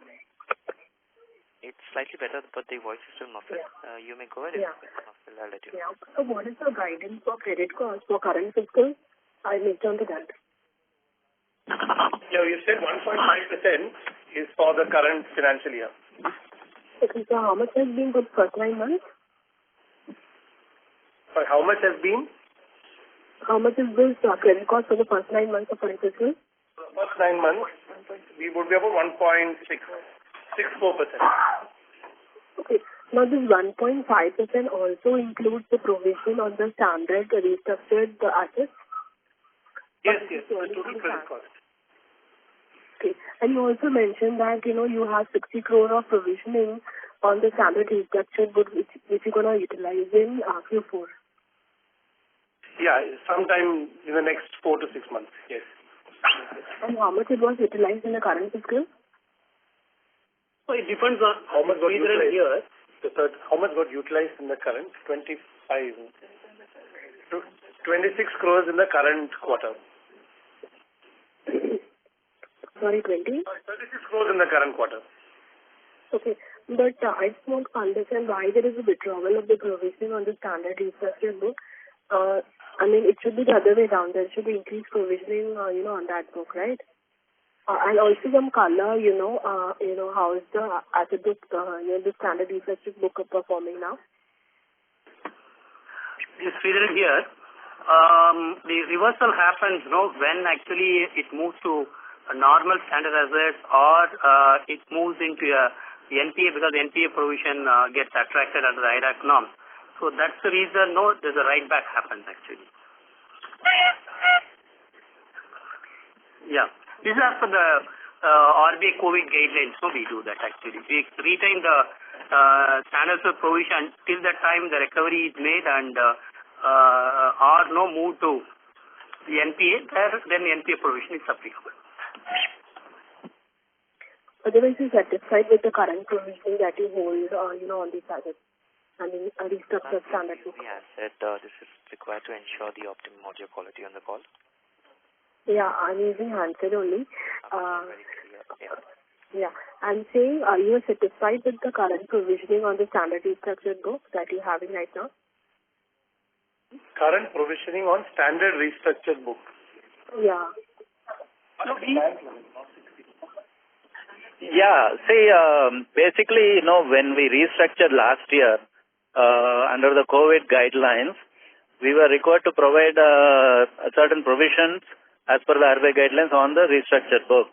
It's slightly better, but the voice is still muffled. Yeah. You may go ahead. Yeah. If it's muffled, I'll let you know. Yeah. So what is the guidance for credit cost for current fiscal? I'll move on to that. Yeah, you said 1.5% is for the current financial year. Okay, so how much has been for the first 9 months? Sorry, how much has been? How much is this credit cost for the first 9 months of current fiscal? For the first 9 months, we would be about 1.64%. Okay. Now this 1.5% also includes the provision on the standard restructured assets? Yes, the total credit cost. Okay. And you also mentioned that, you have 60 crore of provisioning on the standard restructured book, which you're going to utilize in Q4. Yeah, sometime in the next 4 to 6 months, yes. And how much it was utilized in the current fiscal? So it depends on how much got utilized here. How much got utilized in the current? 26 crores in the current quarter. Sorry, 20? 36 crores in the current quarter. Okay. But I just want to understand why there is a withdrawal of the provisioning on the standard restructured book. It should be the other way down. There should be increased provisioning, on that book, right? And also some color, how is the asset book, the standard restructured book performing now? It's Sridhar here. The reversal happens, when actually it moves to a normal standard assets or it moves into a NPA because the NPA provision gets attracted under the IRAC norms. So that's the reason, no, there's a write back happens actually. Yeah. This is as per the RBI COVID guidelines, so we do that actually. We retain the standards of provision till the time the recovery is made and or no move to the NPA, then the NPA provision is applicable. Otherwise, you're satisfied with the current provisioning that you hold, on these assets? I mean, a restructured standard book. Yeah, said this is required to ensure the optimum audio quality on the call. Yeah, I'm using handset only. Very clear. Yeah. Yeah, I'm saying, are you satisfied with the current provisioning on the standard restructured book that you're having right now? Current provisioning on standard restructured book. Yeah. Yeah. See, basically, when we restructured last year, under the COVID guidelines, we were required to provide certain provisions as per the RBI guidelines on the restructured book.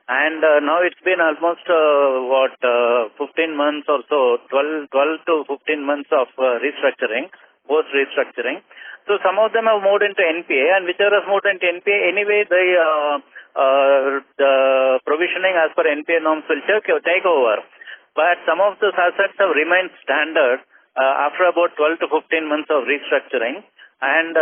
And now it's been almost, 15 months or so, 12 to 15 months of restructuring, post-restructuring. So some of them have moved into NPA, and whichever has moved into NPA, anyway, the provisioning as per NPA norms will take over. But some of those assets have remained standard after about 12 to 15 months of restructuring. And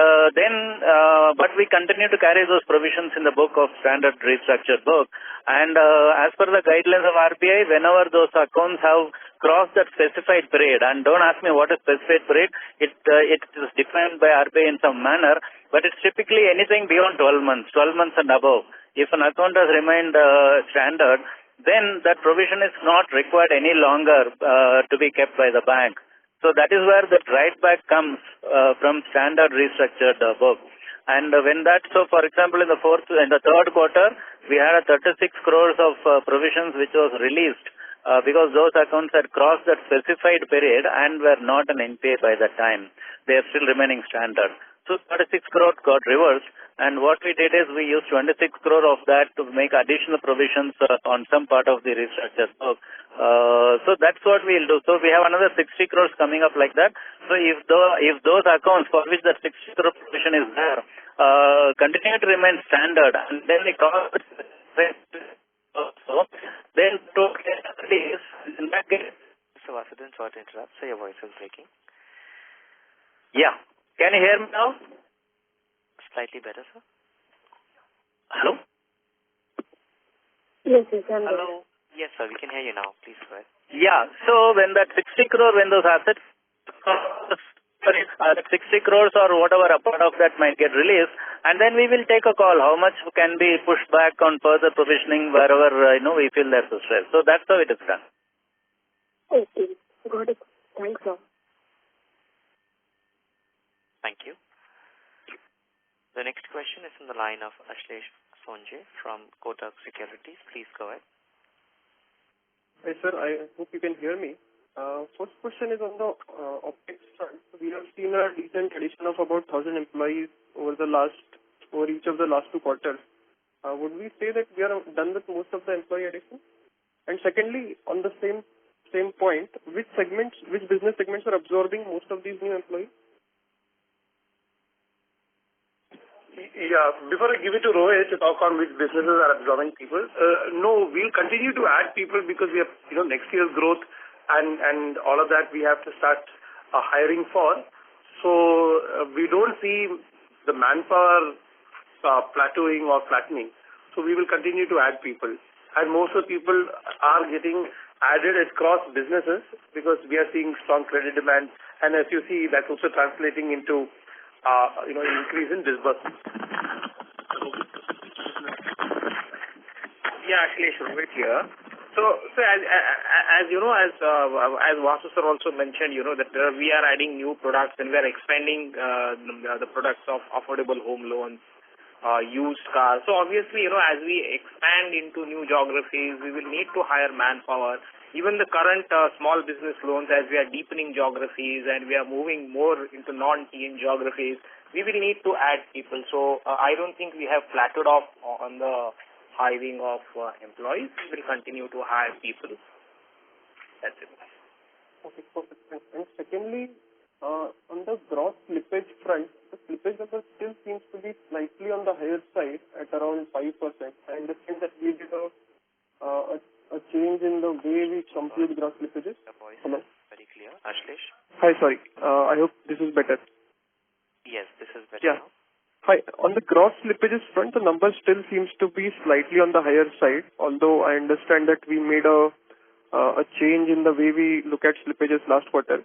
but we continue to carry those provisions in the book of standard restructured book. And as per the guidelines of RBI, whenever those accounts have crossed that specified period, and don't ask me what is specified period, it is defined by RBI in some manner, but it's typically anything beyond 12 months and above. If an account has remained standard, then that provision is not required any longer to be kept by the bank. So that is where the write back comes from standard restructured book. And when that, so for example, in the third quarter, we had a 36 crores of provisions which was released because those accounts had crossed that specified period and were not an NPA by that time. They are still remaining standard. So 36 crores got reversed, and what we did is we used 26 crore of that to make additional provisions on some part of the restructured book. So that's what we'll do. So we have another 60 crores coming up like that. So if those accounts for which the 60 crore provision is there continue to remain standard, and then they cross then to in that case. So Vasudevan, sorry to interrupt. So your voice is breaking. Yeah. Can you hear me now? Slightly better, sir. Hello? Yes, I'm Hello. Yes, sir. We can hear you now. Please go ahead. Yeah. So when that 60 crore, when those assets, that 60 crores or whatever a part of that might get released, and then we will take a call how much can be pushed back on further provisioning wherever we feel there's a stress. So that's how it is done. Okay. Got it. Thanks, sir. Thank you. The next question is from the line of Ashlesh Sonje from Kotak Securities. Please go ahead. Hi, sir. I hope you can hear me. First question is on the OpEx front. We have seen a decent addition of about 1,000 employees over each of the last 2 quarters. Would we say that we are done with most of the employee addition? And secondly, on the same point, which business segments are absorbing most of these new employees? Yeah, before I give it to Rohit to talk on which businesses are absorbing people, no, we'll continue to add people because we have, next year's growth and all of that we have to start hiring for. So we don't see the manpower plateauing or flattening. So we will continue to add people. And most of the people are getting added across businesses because we are seeing strong credit demand. And as you see, that's also translating into increase in disbursement. Yeah, Ashlesh, Rohit here. So as you know, as Vasu sir also mentioned, that we are adding new products and we are expanding the products of affordable home loans, used cars. So obviously, as we expand into new geographies, we will need to hire manpower. Even the current small business loans, as we are deepening geographies and we are moving more into non-TN geographies, we will need to add people. So I don't think we have plateaued off on the hiring of employees. We will continue to hire people. That's it. Okay, perfect. And secondly, on the gross slippage front, the slippage number still seems to be slightly on the higher side at around 5%. I understand that we did a change in the way we compute gross slippages. The voice Hello? is very clear. Ashlesh? Hi, sorry. I hope this is better. Yes, this is better Yeah. now. Hi. On the gross slippages front, the number still seems to be slightly on the higher side, although I understand that we made a change in the way we look at slippages last quarter.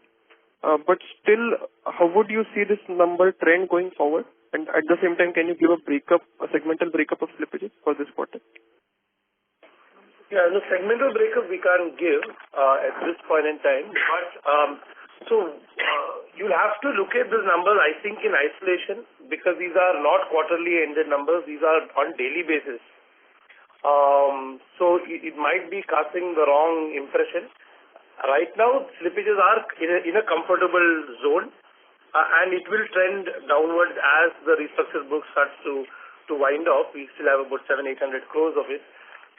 But still, how would you see this number trend going forward? And at the same time, can you give a segmental breakup of slippages for this quarter? Yeah, the segmental breakup we can't give at this point in time, but you'll have to look at this number, I think, in isolation, because these are not quarterly ended numbers, these are on daily basis. So it might be casting the wrong impression. Right now, slippages are in a comfortable zone, and it will trend downwards as the restructured book starts to wind off. We still have about 700-800 crores of it.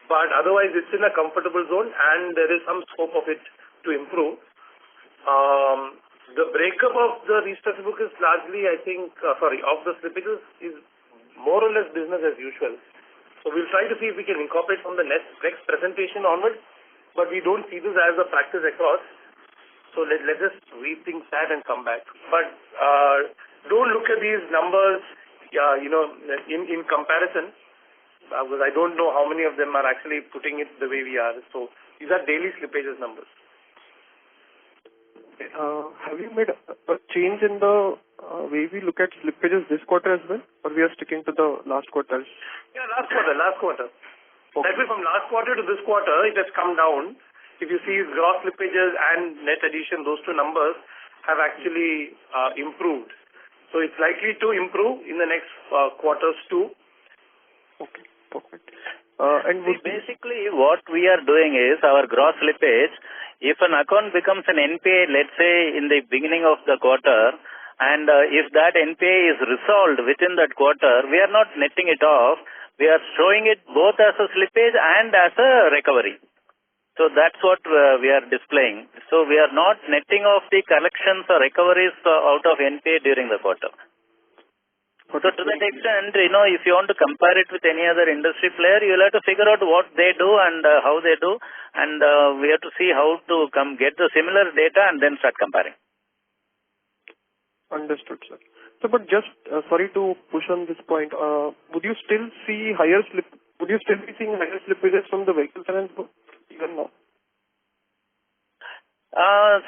But otherwise, it's in a comfortable zone, and there is some scope of it to improve. The breakup of the restructured book is largely, of the slippages is more or less business as usual. So we'll try to see if we can incorporate from the next presentation onwards, but we don't see this as a practice across. So let's just rethink that and come back. But don't look at these numbers, in comparison, because I don't know how many of them are actually putting it the way we are. So these are daily slippages numbers. Have you made a change in the way we look at slippages this quarter as well, or we are sticking to the last quarters? Yeah, last quarter. Okay. That way, from last quarter to this quarter, it has come down. If you see gross slippages and net addition, those two numbers have actually improved. So it's likely to improve in the next quarters too. Okay, perfect. And basically what we are doing is our gross slippage, if an account becomes an NPA, let's say in the beginning of the quarter, and if that NPA is resolved within that quarter, we are not netting it off. We are showing it both as a slippage and as a recovery. So that's what we are displaying. So we are not netting off the collections or recoveries out of NPA during the quarter. So to that extent, if you want to compare it with any other industry player, you'll have to figure out what they do and how they do, and we have to see how to get the similar data and then start comparing. Understood, sir. So, but just sorry to push on this point. Would you still see Would you still be seeing higher slippages from the vehicle finance book even now? As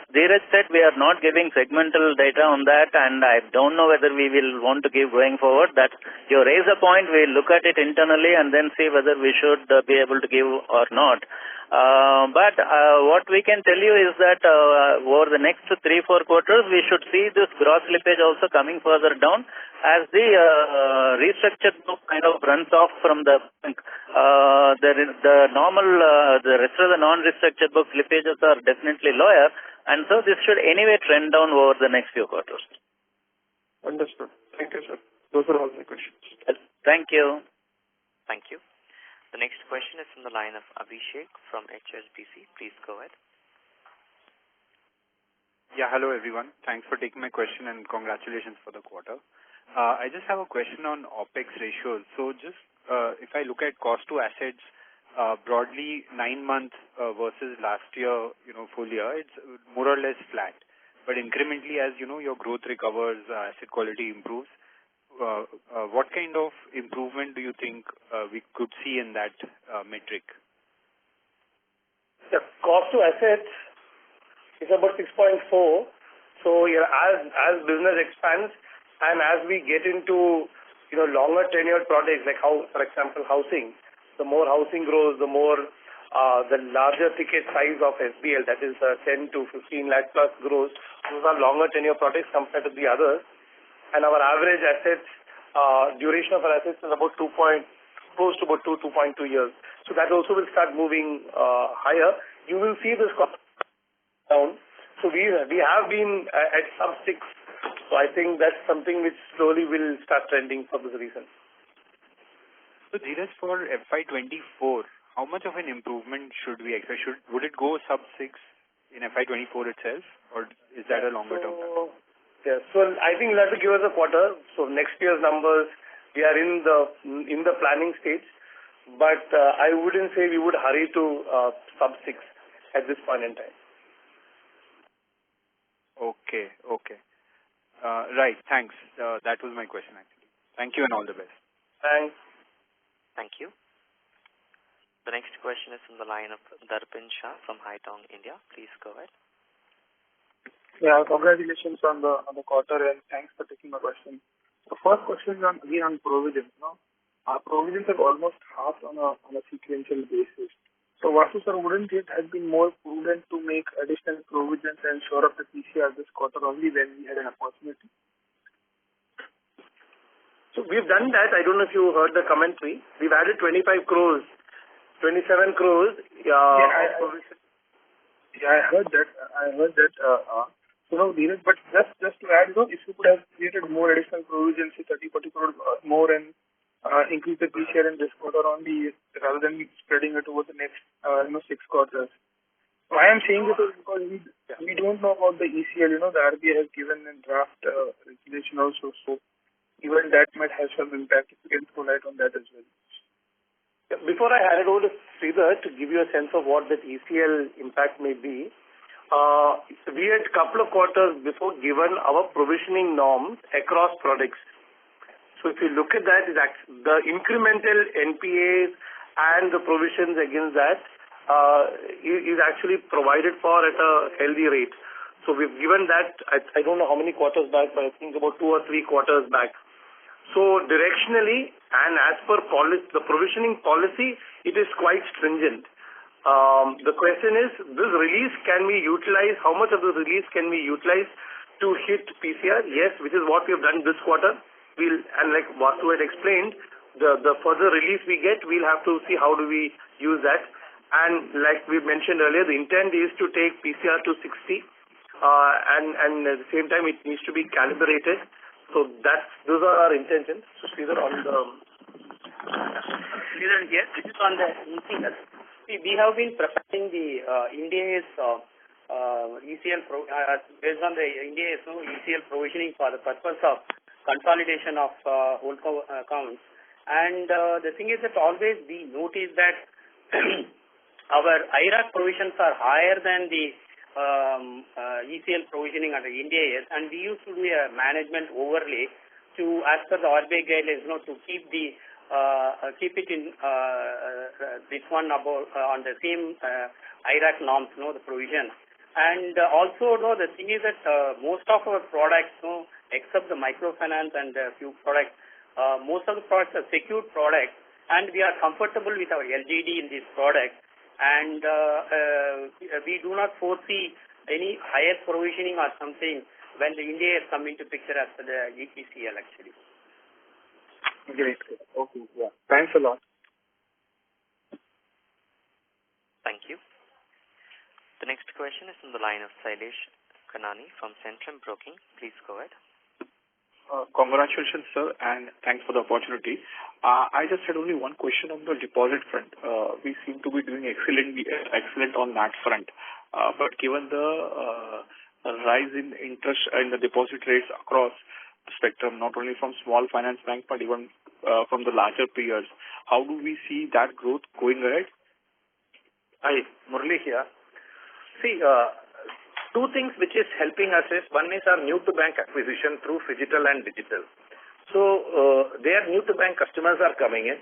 Dheeraj said, we are not giving segmental data on that, and I don't know whether we will want to give going forward. That you raise a point, we'll look at it internally and then see whether we should be able to give or not. But what we can tell you is that over the next 3-4 quarters, we should see this gross slippage also coming further down as the restructured book kind of runs off from the bank. The rest of the non-restructured book slippages are definitely lower, and so this should anyway trend down over the next few quarters. Understood. Thank you, sir. Those are all my questions. Thank you. Thank you. The next question is from the line of Abhishek from HSBC. Please go ahead. Yeah, hello everyone. Thanks for taking my question and congratulations for the quarter. I just have a question on OPEX ratios. So just if I look at cost to assets, broadly 9 months versus last year, full year, it's more or less flat. But incrementally, as your growth recovers, asset quality improves. What kind of improvement do you think we could see in that metric? The cost to assets is about 6.4. So as business expands and as we get into longer tenured projects like for example housing, the more housing grows, the more the larger ticket size of SBL, that is 10 to 15 lakh plus grows. Those are longer tenure projects compared to the others. And our average assets, duration of our assets is about close to about 2.2 years. So that also will start moving higher. You will see this cost down. So we have been at sub 6. So I think that's something which slowly will start trending for this reason. So Dheeraj, for FY24, how much of an improvement should we expect? Would it go sub 6 in FY24 itself, or is that a longer term target? Yeah, so I think you'll have to give us a quarter. So next year's numbers, we are in the planning stage, but I wouldn't say we would hurry to sub 6 at this point in time. Okay. Right, thanks. That was my question actually. Thank you and all the best. Thanks. Thank you. The next question is from the line of Darpin Shah from Haitong, India. Please go ahead. Yeah, congratulations on the quarter and thanks for taking my question. The first question is on provisions. Our provisions have almost halved on a sequential basis. So Vasu sir, wouldn't it have been more prudent to make additional provisions and shore up the PCR this quarter only when we had an opportunity? So we've done that. I don't know if you heard the commentary. We've added 25 crores, 27 crores. I heard that. Dheeraj, but just to add, if you could have created more additional provisions, 30-40 crores more, and increase the PCR in this quarter only, rather than spreading it over the next 6 quarters. Why I'm saying this is because we don't know about the ECL. The RBI has given a draft regulation also, so even that might have some impact. If you can throw light on that as well. Before I hand it over to Sridhar to give you a sense of what that ECL impact may be, we had a couple of quarters before given our provisioning norms across products. So if you look at that, the incremental NPAs and the provisions against that is actually provided for at a healthy rate. So we've given that, I don't know how many quarters back, but I think about 2 or 3 quarters back. So directionally and as per the provisioning policy, it is quite stringent. The question is, this release can we utilize? How much of the release can we utilize to hit PCR? Yes, which is what we have done this quarter. And like Vasu had explained, the further release we get, we'll have to see how do we use that. And like we mentioned earlier, the intent is to take PCR to 60, and at the same time it needs to be calibrated. So those are our intentions. So Sridhar on the... Sridhar, yes, this is on the ECL. See, we have been preparing the India's ECL based on the India's ECL provisioning for the purpose of consolidation of holdco accounts. And the thing is that always we notice that our IRAC provisions are higher than the ECL provisioning under India is, and we used to do a management overlay to, as per the RBI guidelines, to keep it in this one about on the same IRAC norms, the provision. And also, the thing is that most of our products, except the microfinance and a few products, most of the products are secured products, and we are comfortable with our LGD in these products. And we do not foresee any higher provisioning or something when the India has come into picture as per the ECL actually. Great. Okay. Yeah. Thanks a lot. Thank you. The next question is from the line of Sailesh Kanani from Centrum Broking. Please go ahead. Congratulations, sir, and thanks for the opportunity. I just had only one question on the deposit front. We seem to be doing excellent on that front. But given the rise in interest and the deposit rates across the spectrum, not only from small finance bank, but even from the larger peers, how do we see that growth going ahead? Hi, Murali here. See, two things which is helping us is, one is our new-to-bank acquisition through phygital and digital. So, their new-to-bank customers are coming in.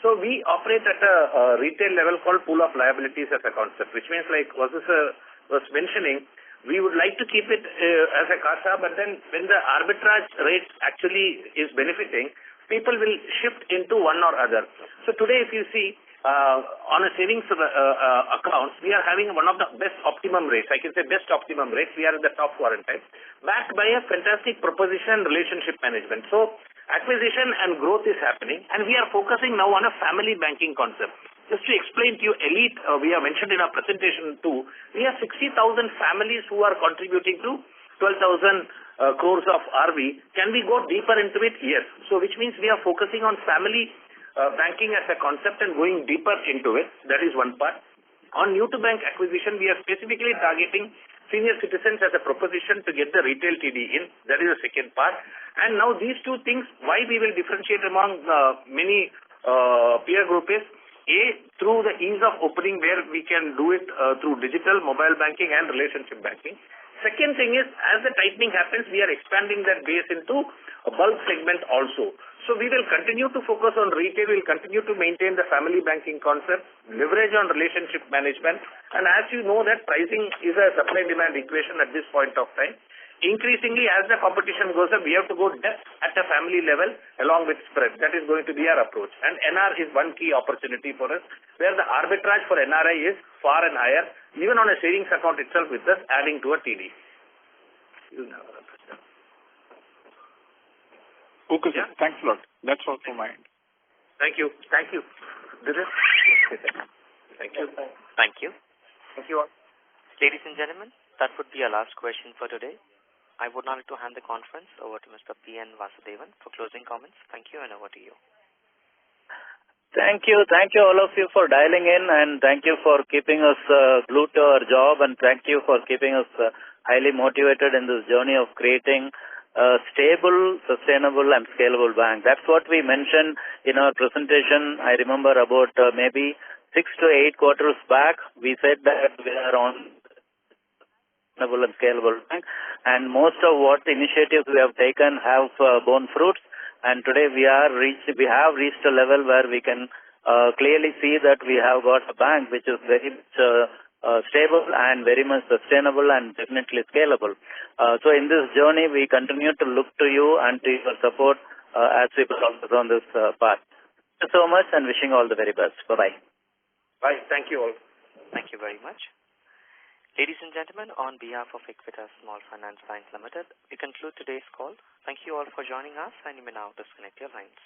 So, we operate at a retail level called pool of liabilities as a concept, which means like Vasu sir was mentioning, we would like to keep it as a CASA, but then when the arbitrage rate actually is benefiting, people will shift into one or other. So, today if you see, on a savings accounts, we are having one of the best optimum rates. I can say best optimum rates. We are in the top quartile, backed by a fantastic proposition relationship management. So acquisition and growth is happening, and we are focusing now on a family banking concept. Just to explain to you, Elite, we have mentioned in our presentation too, we have 60,000 families who are contributing to 12,000 crores of RV. Can we go deeper into it? Yes. So which means we are focusing on family banking as a concept and going deeper into it. That is one part. On new-to-bank acquisition, we are specifically targeting senior citizens as a proposition to get the retail TD in. That is the second part. And now these two things, why we will differentiate among many peer group is, A, through the ease of opening where we can do it through digital, mobile banking and relationship banking. Second thing is, as the tightening happens, we are expanding that base into a bulk segment also. So we will continue to focus on retail, we will continue to maintain the family banking concept, leverage on relationship management, and as you know that pricing is a supply-demand equation at this point of time. Increasingly, as the competition goes up, we have to go depth at a family level along with spread. That is going to be our approach. And NR is one key opportunity for us, where the arbitrage for NRI is far and higher, even on a savings account itself with us adding to a TD. Okay, sir. Thanks a lot. That's all from my end. Thank you. Thank you. Thank you. Thank you. Thank you all. Ladies and gentlemen, that would be our last question for today. I would now like to hand the conference over to Mr. P.N. Vasudevan for closing comments. Thank you, and over to you. Thank you all of you for dialing in, and thank you for keeping us glued to our job, and thank you for keeping us highly motivated in this journey of creating a stable, sustainable and scalable bank. That's what we mentioned in our presentation. I remember about maybe 6 to 8 quarters back, we said that we are on sustainable and scalable bank, and most of what initiatives we have taken have borne fruits. And today we have reached a level where we can clearly see that we have got a bank which is very much stable and very much sustainable and definitely scalable. So in this journey, we continue to look to you and to your support as we progress on this path. Thank you so much, and wishing all the very best. Bye-bye. Bye. Thank you all. Thank you very much. Ladies and gentlemen, on behalf of Equitas Small Finance Bank Limited, we conclude today's call. Thank you all for joining us, and you may now disconnect your lines.